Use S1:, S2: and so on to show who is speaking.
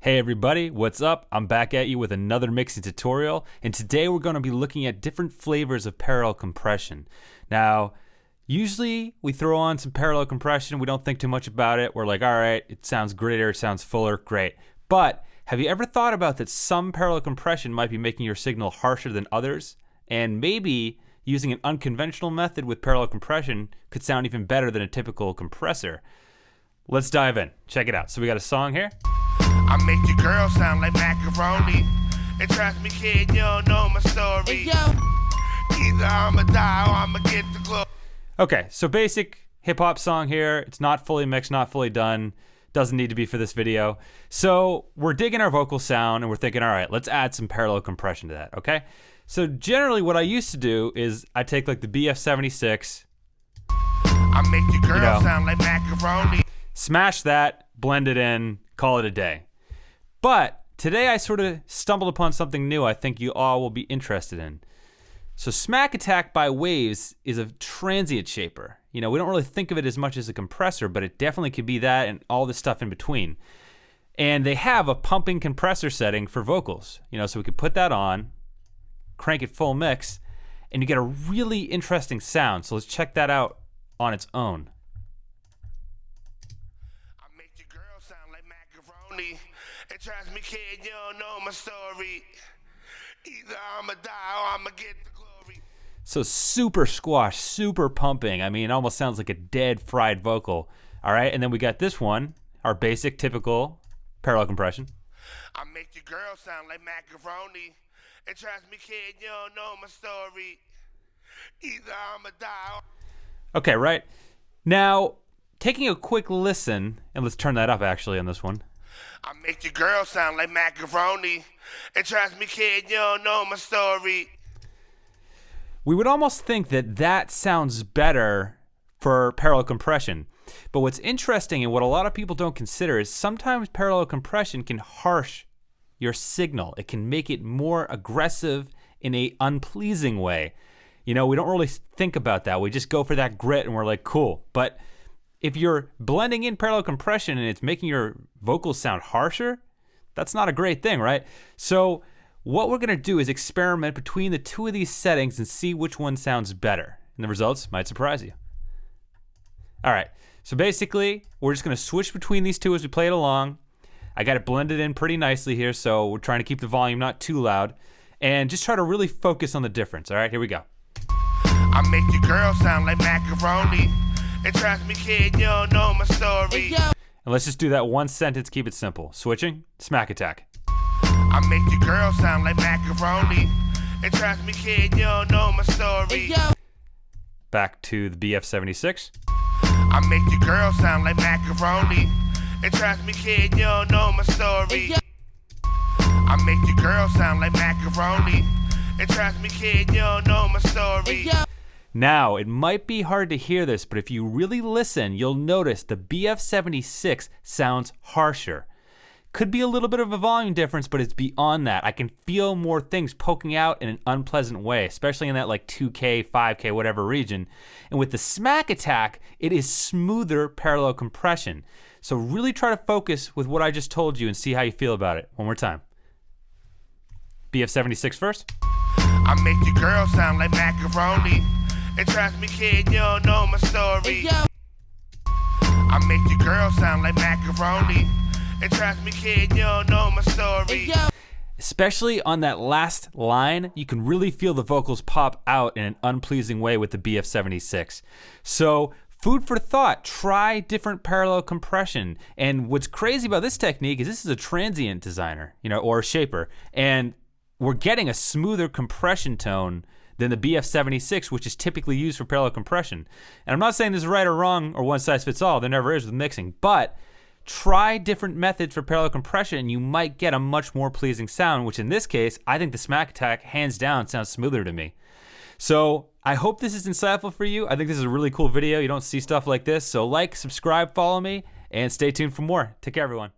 S1: Hey everybody, what's up? I'm back at you with another mixing tutorial, and today we're going to be looking at different flavors of parallel compression. Now, usually we throw on some parallel compression, we don't think too much about it, we're like, alright, it sounds grittier, it sounds fuller, great. But have you ever thought about that some parallel compression might be making your signal harsher than others? And maybe using an unconventional method with parallel compression could sound even better than a typical compressor. Let's dive in, check it out. So we got a song here.
S2: I make your girl sound like macaroni. And trust me, kid, you don't know my story. Either I'ma die or I'ma get the glory.
S1: Okay, so basic hip-hop song here. It's not fully mixed, not fully done. Doesn't need to be for this video. So we're digging our vocal sound and we're thinking, all right, let's add some parallel compression to that, okay? So generally what I used to do is I take like the BF76.
S2: I make your girl sound like macaroni.
S1: Smash that, blend it in, call it a day. But today I sort of stumbled upon something new I think you all will be interested in. So Smack Attack by Waves is a transient shaper. You know, we don't really think of it as much as a compressor, but it definitely could be that and all the stuff in between. And they have a pumping compressor setting for vocals. You know, so we could put that on, crank it full mix, and you get a really interesting sound. So let's check that out on its own.
S2: I make your girl sound like macaroni. And trust me, kid, you don't know my story. Either I'ma die or I'ma get the glory.
S1: So super squash, super pumping. I mean, it almost sounds like a dead fried vocal. All right, and then we got this one, our basic, typical parallel compression.
S2: I make your girl sound like macaroni. And trust me, kid, you don't know my story. Either I'ma die.
S1: Okay, right. Now, taking a quick listen, and let's turn that up actually on this one.
S2: I make your girl sound like macaroni. And trust me, kid, you don't know my story.
S1: We would almost think that that sounds better for parallel compression. But what's interesting and what a lot of people don't consider is sometimes parallel compression can harsh your signal. It can make it more aggressive in a unpleasing way. You know, we don't really think about that. We just go for that grit and we're like, cool. But if you're blending in parallel compression and it's making your vocals sound harsher, that's not a great thing, right? So what we're gonna do is experiment between the two of these settings and see which one sounds better. And the results might surprise you. All right, so basically, we're just gonna switch between these two as we play it along. I got it blended in pretty nicely here, so we're trying to keep the volume not too loud and just try to really focus on the difference. All right, here we go.
S2: I make your girl sound like macaroni. And trust me, kid, you don't know my story.
S1: And let's just do that one sentence, keep it simple. Switching, Smack Attack.
S2: I make your girl sound like macaroni. And trust me, kid, you don't know my story.
S1: Back to the BF76.
S2: I make your girl sound like macaroni. And trust me, kid, you don't know my story. I make your girl sound like macaroni. And trust me, kid, you don't know my story.
S1: Now, it might be hard to hear this, but if you really listen, you'll notice the BF76 sounds harsher. Could be a little bit of a volume difference, but it's beyond that. I can feel more things poking out in an unpleasant way, especially in that like 2K, 5K, whatever region. And with the Smack Attack, it is smoother parallel compression. So really try to focus with what I just told you and see how you feel about it. One more time. BF76 first.
S2: I make your girl sound like macaroni. And trust me, kid, you don't know my story. I make your girl sound like macaroni. And trust me, kid, you don't know my story.
S1: Especially on that last line, you can really feel the vocals pop out in an unpleasing way with the BF76. So, food for thought, try different parallel compression. And what's crazy about this technique is this is a transient designer, you know, or a shaper. And we're getting a smoother compression tone than the BF76, which is typically used for parallel compression. And I'm not saying this is right or wrong or one size fits all, there never is with mixing, but try different methods for parallel compression and you might get a much more pleasing sound, which in this case, I think the Smack Attack, hands down, sounds smoother to me. So I hope this is insightful for you. I think this is a really cool video. You don't see stuff like this, so like, subscribe, follow me, and stay tuned for more. Take care, everyone.